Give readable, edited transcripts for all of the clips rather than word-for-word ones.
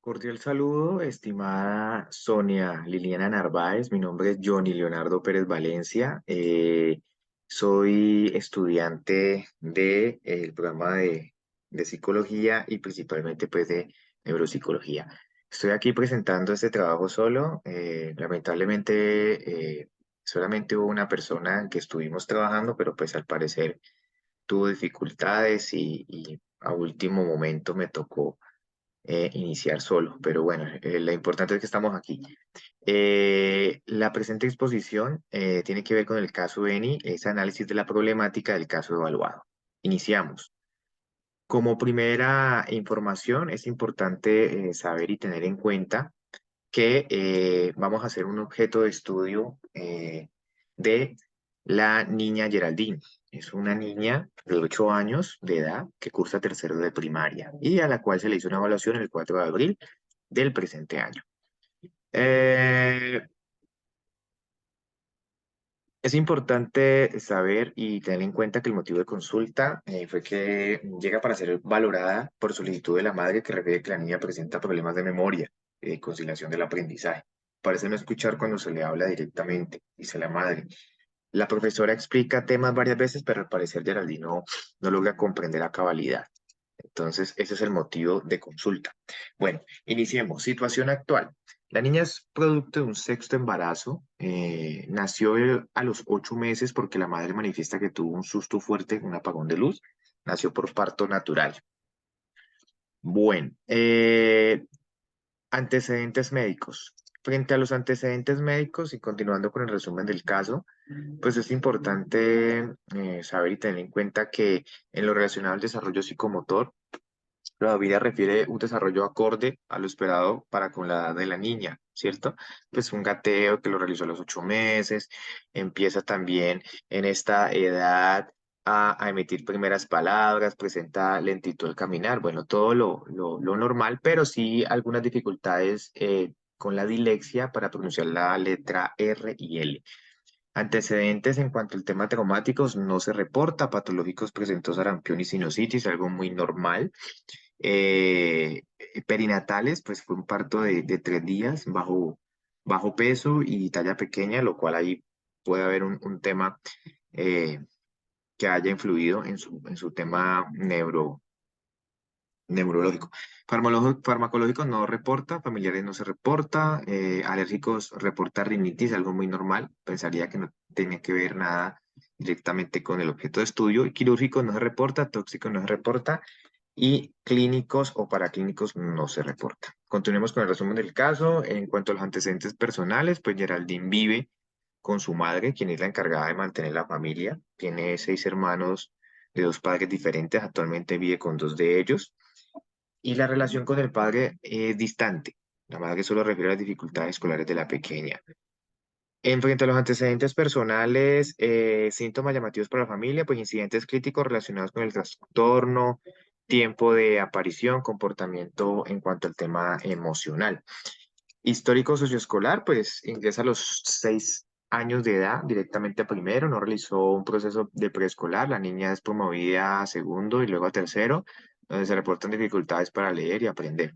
Cordial saludo, estimada Sonia Liliana Narváez. Mi nombre es Johnny Leonardo Pérez Valencia. Soy estudiante del programa de psicología y principalmente pues de neuropsicología. Estoy aquí presentando este trabajo solo. Lamentablemente solamente hubo una persona que estuvimos trabajando, pero pues al parecer tuvo dificultades y a último momento me tocó iniciar solo, pero bueno, lo importante es que estamos aquí. La presente exposición tiene que ver con el caso Eni, es análisis de la problemática del caso evaluado. Iniciamos. Como primera información, es importante saber y tener en cuenta que vamos a hacer un objeto de estudio de la niña Geraldine. Es una niña de 8 años de edad que cursa tercero de primaria y a la cual se le hizo una evaluación el 4 de abril del presente año. Eh, es importante saber y tener en cuenta que el motivo de consulta fue que llega para ser valorada por solicitud de la madre que refiere que la niña presenta problemas de memoria, conciliación del aprendizaje. Parece no escuchar cuando se le habla directamente, dice la madre. La profesora explica temas varias veces, pero al parecer Geraldine no logra comprender a cabalidad. Entonces, ese es el motivo de consulta. Bueno, iniciemos. Situación actual. La niña es producto de un sexto embarazo. Nació a los 8 meses porque la madre manifiesta que tuvo un susto fuerte, un apagón de luz. Nació por parto natural. Bueno, antecedentes médicos. Frente a los antecedentes médicos y continuando con el resumen del caso, pues es importante saber y tener en cuenta que en lo relacionado al desarrollo psicomotor, la vida refiere un desarrollo acorde a lo esperado para con la edad de la niña, ¿cierto? Pues un gateo que lo realizó a los 8 meses, empieza también en esta edad a emitir primeras palabras, presenta lentitud al caminar, bueno, todo lo normal, pero sí algunas dificultades con la dilexia para pronunciar la letra R y L. Antecedentes en cuanto al tema traumáticos no se reporta, patológicos presentó sarampión y sinusitis, algo muy normal. Eh, Perinatales, pues fue un parto de 3 días bajo peso y talla pequeña, lo cual ahí puede haber un tema eh, que haya influido en su tema neurológico. Farmacológicos no reporta, familiares no se reporta, alérgicos reporta rinitis, algo muy normal, pensaría que no tenía que ver nada directamente con el objeto de estudio, y quirúrgicos no se reporta, tóxicos no se reporta, y clínicos o paraclínicos no se reporta. Continuemos con el resumen del caso. En cuanto a los antecedentes personales, pues Geraldine vive con su madre, quien es la encargada de mantener la familia. Tiene 6 hermanos de 2 padres diferentes, actualmente vive con 2 de ellos. Y la relación con el padre es distante. La madre solo refiere a las dificultades escolares de la pequeña. En frente a los antecedentes personales, síntomas llamativos para la familia, pues incidentes críticos relacionados con el trastorno, tiempo de aparición, comportamiento en cuanto al tema emocional. Histórico socioescolar, pues ingresa a los 6 años de edad directamente a primero, no realizó un proceso de preescolar, la niña es promovida a segundo y luego a tercero, donde se reportan dificultades para leer y aprender.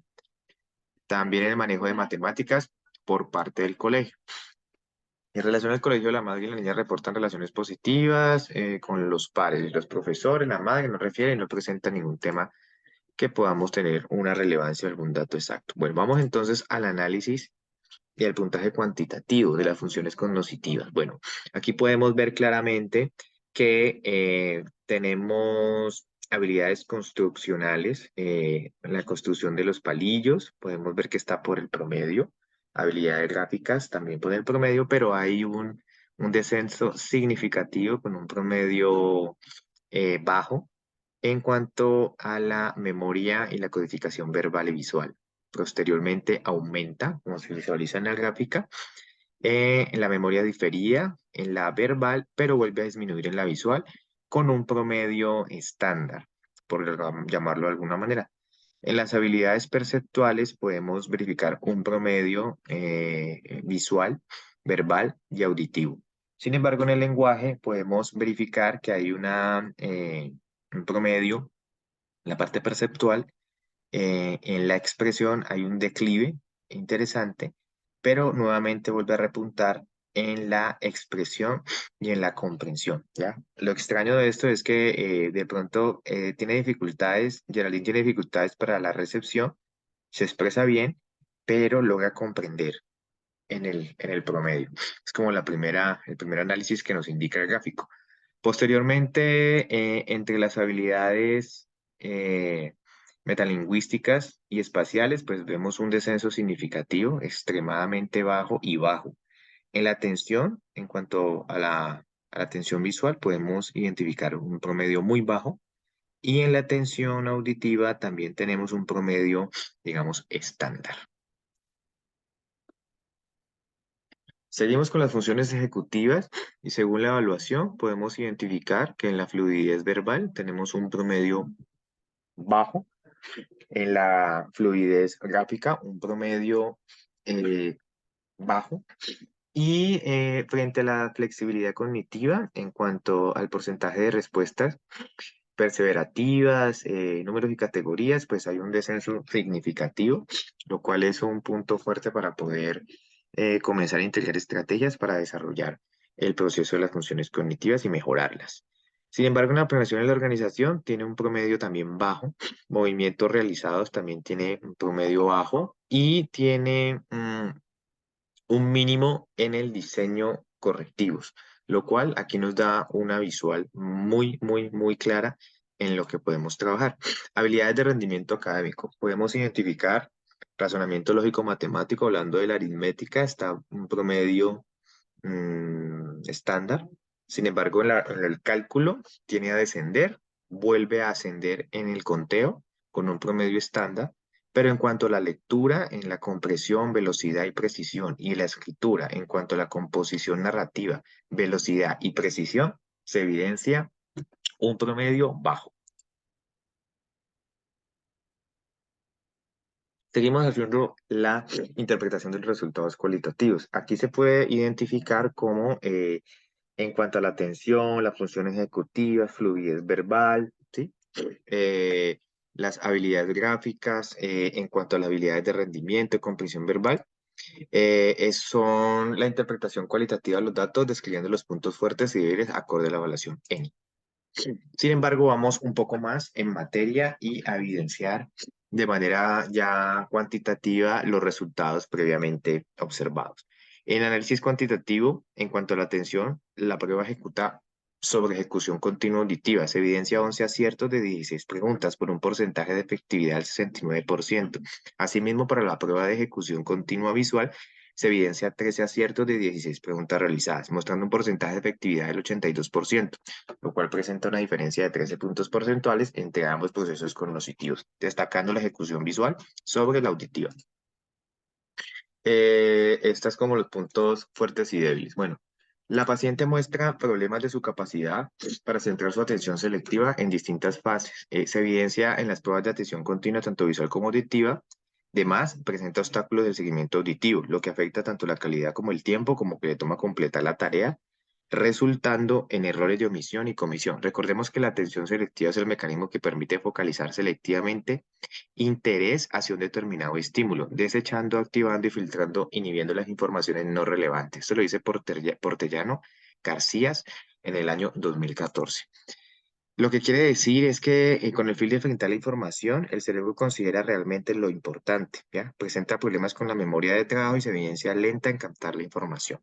También el manejo de matemáticas por parte del colegio. En relación al colegio, la madre y la niña reportan relaciones positivas con los pares y los profesores. La madre no refiere y no presenta ningún tema que podamos tener una relevancia o algún dato exacto. Bueno, vamos entonces al análisis y al puntaje cuantitativo de las funciones cognitivas. Bueno, aquí podemos ver claramente que tenemos habilidades construccionales, la construcción de los palillos, podemos ver que está por el promedio, habilidades gráficas también por el promedio, pero hay un descenso significativo con un promedio bajo en cuanto a la memoria y la codificación verbal y visual. Posteriormente aumenta, como se visualiza en la gráfica, en la memoria diferida, en la verbal, pero vuelve a disminuir en la visual con un promedio estándar, por llamarlo de alguna manera. En las habilidades perceptuales podemos verificar un promedio visual, verbal y auditivo. Sin embargo, en el lenguaje podemos verificar que hay un promedio en la parte perceptual en la expresión hay un declive interesante, pero nuevamente vuelve a repuntar en la expresión y en la comprensión, ¿ya? Lo extraño de esto es que de pronto tiene dificultades, Geraldine tiene dificultades para la recepción, se expresa bien, pero logra comprender en el promedio. Es como el primer análisis que nos indica el gráfico. Posteriormente, entre las habilidades eh, metalingüísticas y espaciales, pues vemos un descenso significativo, extremadamente bajo y bajo. En la atención, en cuanto a la atención visual, podemos identificar un promedio muy bajo y en la atención auditiva también tenemos un promedio, digamos, estándar. Seguimos con las funciones ejecutivas y según la evaluación podemos identificar que en la fluidez verbal tenemos un promedio bajo, en la fluidez gráfica un promedio eh, bajo y frente a la flexibilidad cognitiva en cuanto al porcentaje de respuestas perseverativas, números y categorías, pues hay un descenso significativo, lo cual es un punto fuerte para poder comenzar a integrar estrategias para desarrollar el proceso de las funciones cognitivas y mejorarlas. Sin embargo, en la planeación y la organización tiene un promedio también bajo, movimientos realizados también tiene un promedio bajo y tiene un mínimo en el diseño correctivos, lo cual aquí nos da una visual muy, muy, muy clara en lo que podemos trabajar. Habilidades de rendimiento académico. Podemos identificar razonamiento lógico matemático, hablando de la aritmética, está un promedio estándar. Sin embargo, en el cálculo tiene a descender, vuelve a ascender en el conteo con un promedio estándar, pero en cuanto a la lectura, en la compresión, velocidad y precisión, y la escritura, en cuanto a la composición narrativa, velocidad y precisión, se evidencia un promedio bajo. Seguimos haciendo la interpretación de los resultados cualitativos. Aquí se puede identificar cómo en cuanto a la atención, las funciones ejecutivas, fluidez verbal, ¿sí? Eh, las habilidades gráficas, en cuanto a las habilidades de rendimiento y comprensión verbal, son la interpretación cualitativa de los datos, describiendo los puntos fuertes y débiles acorde a la evaluación ENI. Sin embargo, vamos un poco más en materia y a evidenciar de manera ya cuantitativa los resultados previamente observados. En análisis cuantitativo, en cuanto a la atención, la prueba ejecuta sobre ejecución continua auditiva. Se evidencia 11 aciertos de 16 preguntas por un porcentaje de efectividad del 69%. Asimismo, para la prueba de ejecución continua visual, se evidencia 13 aciertos de 16 preguntas realizadas, mostrando un porcentaje de efectividad del 82%, lo cual presenta una diferencia de 13 puntos porcentuales entre ambos procesos cognitivos, destacando la ejecución visual sobre la auditiva. Estas como los puntos fuertes y débiles. Bueno, la paciente muestra problemas de su capacidad para centrar su atención selectiva en distintas fases. Se evidencia en las pruebas de atención continua, tanto visual como auditiva. Además, presenta obstáculos del seguimiento auditivo, lo que afecta tanto la calidad como el tiempo, como que le toma completar la tarea, resultando en errores de omisión y comisión. Recordemos que la atención selectiva es el mecanismo que permite focalizar selectivamente interés hacia un determinado estímulo, desechando, activando y filtrando, inhibiendo las informaciones no relevantes. Esto lo dice Portellano Garcías en el año 2014. Lo que quiere decir es que con el fin de enfrentar la información, el cerebro considera realmente lo importante, ¿ya? Presenta problemas con la memoria de trabajo y se evidencia lenta en captar la información.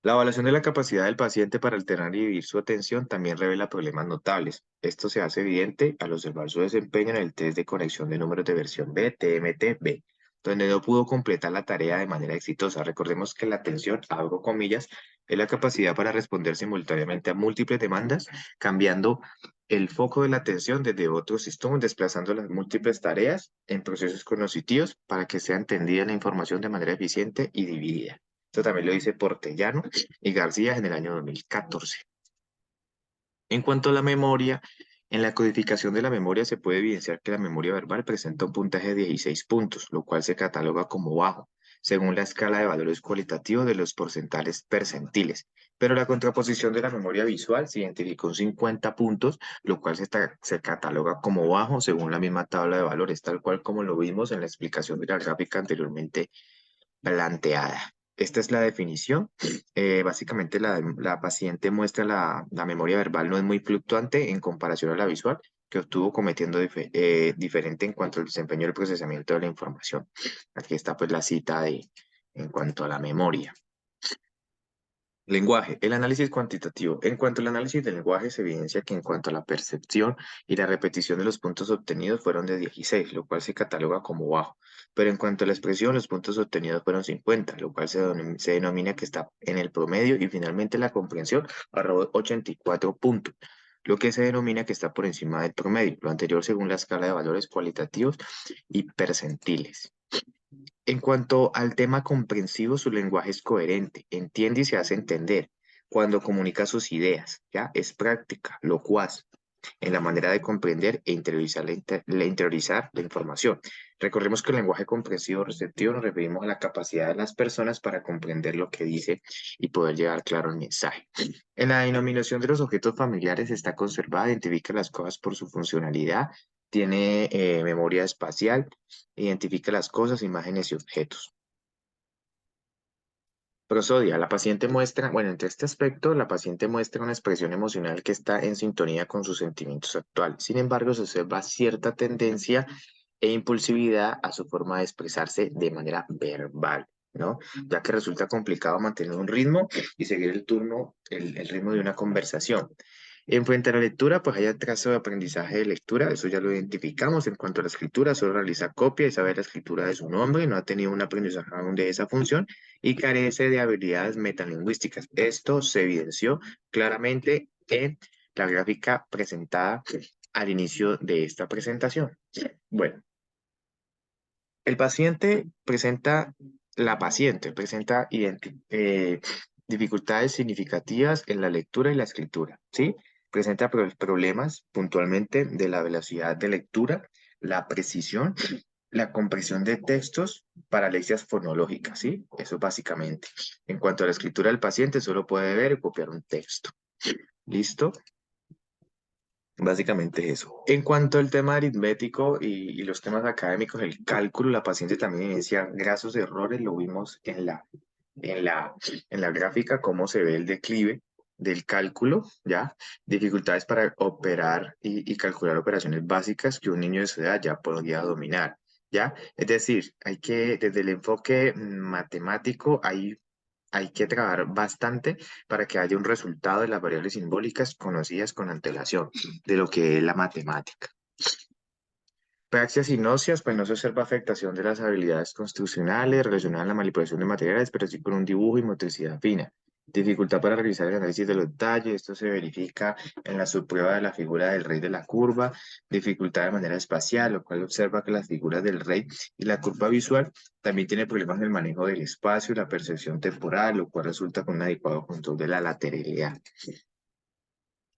La evaluación de la capacidad del paciente para alternar y dividir su atención también revela problemas notables. Esto se hace evidente al observar su desempeño en el test de conexión de números de versión B, TMT-B, donde no pudo completar la tarea de manera exitosa. Recordemos que la atención, abro comillas, es la capacidad para responder simultáneamente a múltiples demandas, cambiando el foco de la atención desde otros sistemas, desplazando las múltiples tareas en procesos cognitivos para que sea entendida la información de manera eficiente y dividida. Esto también lo dice Portellano y García en el año 2014. En cuanto a la memoria, en la codificación de la memoria se puede evidenciar que la memoria verbal presenta un puntaje de 16 puntos, lo cual se cataloga como bajo, según la escala de valores cualitativos de los porcentajes percentiles. Pero la contraposición de la memoria visual se identificó en 50 puntos, lo cual se cataloga como bajo según la misma tabla de valores, tal cual como lo vimos en la explicación de la gráfica anteriormente planteada. Esta es la definición. Básicamente la paciente muestra la memoria verbal no es muy fluctuante en comparación a la visual, que obtuvo cometiendo diferente en cuanto al desempeño del procesamiento de la información. Aquí está pues la cita en cuanto a la memoria. Lenguaje. El análisis cuantitativo. En cuanto al análisis del lenguaje, se evidencia que en cuanto a la percepción y la repetición de los puntos obtenidos fueron de 16, lo cual se cataloga como bajo. Pero en cuanto a la expresión, los puntos obtenidos fueron 50, lo cual se denomina que está en el promedio. Y finalmente la comprensión arrojó 84 puntos, lo que se denomina que está por encima del promedio, lo anterior según la escala de valores cualitativos y percentiles. En cuanto al tema comprensivo, su lenguaje es coherente, entiende y se hace entender cuando comunica sus ideas, ¿ya? Es práctica, locuaz en la manera de comprender e interiorizar la información. Recordemos que el lenguaje comprensivo receptivo nos referimos a la capacidad de las personas para comprender lo que dice y poder llevar claro el mensaje. En la denominación de los objetos familiares está conservada, identifica las cosas por su funcionalidad, tiene memoria espacial, identifica las cosas, imágenes y objetos. Prosodia, la paciente muestra, bueno, entre este aspecto, la paciente muestra una expresión emocional que está en sintonía con sus sentimientos actuales. Sin embargo, se observa cierta tendencia e impulsividad a su forma de expresarse de manera verbal, ¿no? Ya que resulta complicado mantener un ritmo y seguir el ritmo de una conversación. En frente a la lectura, pues hay atraso de aprendizaje de lectura, eso ya lo identificamos. En cuanto a la escritura, solo realiza copia y sabe la escritura de su nombre, no ha tenido un aprendizaje aún de esa función y carece de habilidades metalingüísticas. Esto se evidenció claramente en la gráfica presentada al inicio de esta presentación. Bueno, el paciente presenta, la paciente presenta dificultades significativas en la lectura y la escritura, ¿sí? Presenta problemas puntualmente de la velocidad de lectura, la precisión, la compresión de textos, paralesias fonológicas, ¿sí? Eso básicamente. En cuanto a la escritura del paciente, solo puede ver y copiar un texto. ¿Listo? Básicamente eso. En cuanto al tema aritmético y los temas académicos, el cálculo, la paciente también inicia grasos errores, lo vimos en la, en la gráfica, cómo se ve el declive del cálculo, ¿ya? Dificultades para operar y calcular operaciones básicas que un niño de su edad ya podría dominar, ¿ya? Es decir, desde el enfoque matemático, hay que trabajar bastante para que haya un resultado de las variables simbólicas conocidas con antelación de lo que es la matemática. Praxias y nocias, pues no se observa afectación de las habilidades construccionales relacionadas a la manipulación de materiales, pero sí con un dibujo y motricidad fina. Dificultad para realizar el análisis de los detalles, esto se verifica en la subprueba de la figura del rey de la curva. Dificultad de manera espacial, lo cual observa que las figuras del rey y la curva visual también tiene problemas en el manejo del espacio y la percepción temporal, lo cual resulta con un adecuado control de la lateralidad.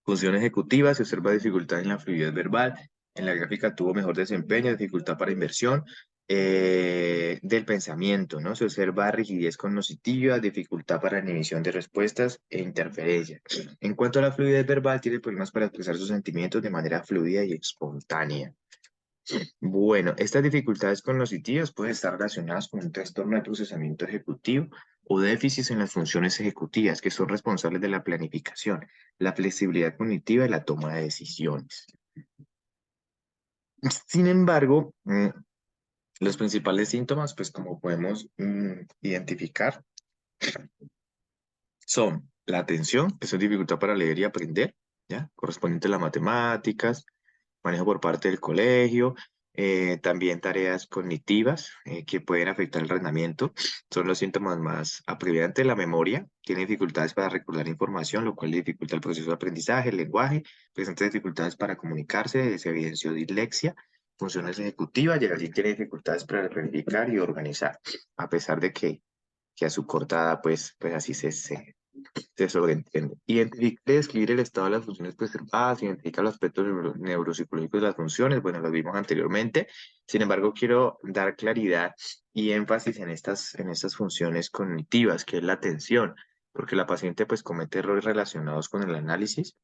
Función ejecutiva, se observa dificultad en la fluidez verbal. En la gráfica tuvo mejor desempeño, dificultad para inversión del pensamiento, ¿no? Se observa rigidez cognitiva, dificultad para la emisión de respuestas e interferencia. En cuanto a la fluidez verbal, tiene problemas para expresar sus sentimientos de manera fluida y espontánea. Bueno, estas dificultades cognitivas pueden estar relacionadas con un trastorno de procesamiento ejecutivo o déficits en las funciones ejecutivas que son responsables de la planificación, la flexibilidad cognitiva y la toma de decisiones. Sin embargo, los principales síntomas, pues como podemos identificar, son la atención, que es dificultad para leer y aprender, ¿ya? Correspondiente a las matemáticas, manejo por parte del colegio, también tareas cognitivas que pueden afectar el rendimiento, son los síntomas más apremiantes. La memoria, tiene dificultades para recordar información, lo cual dificulta el proceso de aprendizaje, el lenguaje, presenta dificultades para comunicarse, se evidenció dislexia, funciones ejecutivas y así tiene dificultades para planificar y organizar, a pesar de que a su cortada, pues así se sobreentiende. Identifica y describir el estado de las funciones preservadas, identifica los aspectos neuropsicológicos de las funciones, bueno, lo vimos anteriormente. Sin embargo, quiero dar claridad y énfasis en estas funciones cognitivas, que es la atención. porque la paciente pues comete errores relacionados con el análisis.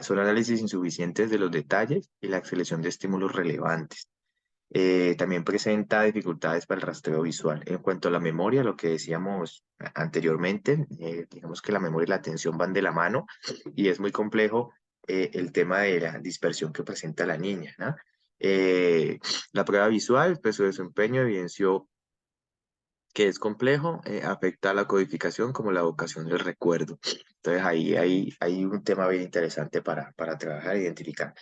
Son análisis insuficientes de los detalles y la selección de estímulos relevantes. También presenta dificultades para el rastreo visual. En cuanto a la memoria, lo que decíamos anteriormente, digamos que la memoria y la atención van de la mano y es muy complejo el tema de la dispersión que presenta la niña, ¿no? La prueba visual, pues su desempeño evidenció que es complejo, afecta a la codificación como la evocación del recuerdo. Entonces ahí hay un tema bien interesante para trabajar e identificar.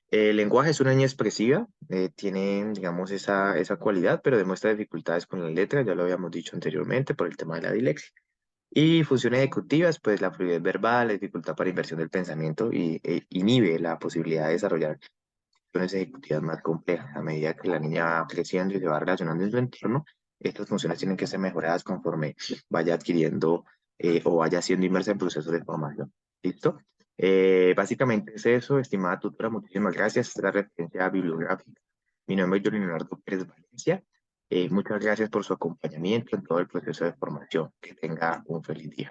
El lenguaje es una niña expresiva, tiene, digamos, esa cualidad, pero demuestra dificultades con la letra, ya lo habíamos dicho anteriormente, por el tema de la dilexia. Y funciones ejecutivas, pues la fluidez verbal, la dificultad para inversión del pensamiento y inhibe la posibilidad de desarrollar funciones ejecutivas más complejas. A medida que la niña va creciendo y se va relacionando en su entorno, estas funciones tienen que ser mejoradas conforme vaya adquiriendo o vaya siendo inmersa en procesos de formación. ¿Listo? Básicamente es eso, estimada tutora, muchísimas gracias. Esta es la referencia bibliográfica. Mi nombre es John Leonardo Pérez Valencia. Muchas gracias por su acompañamiento en todo el proceso de formación. Que tenga un feliz día.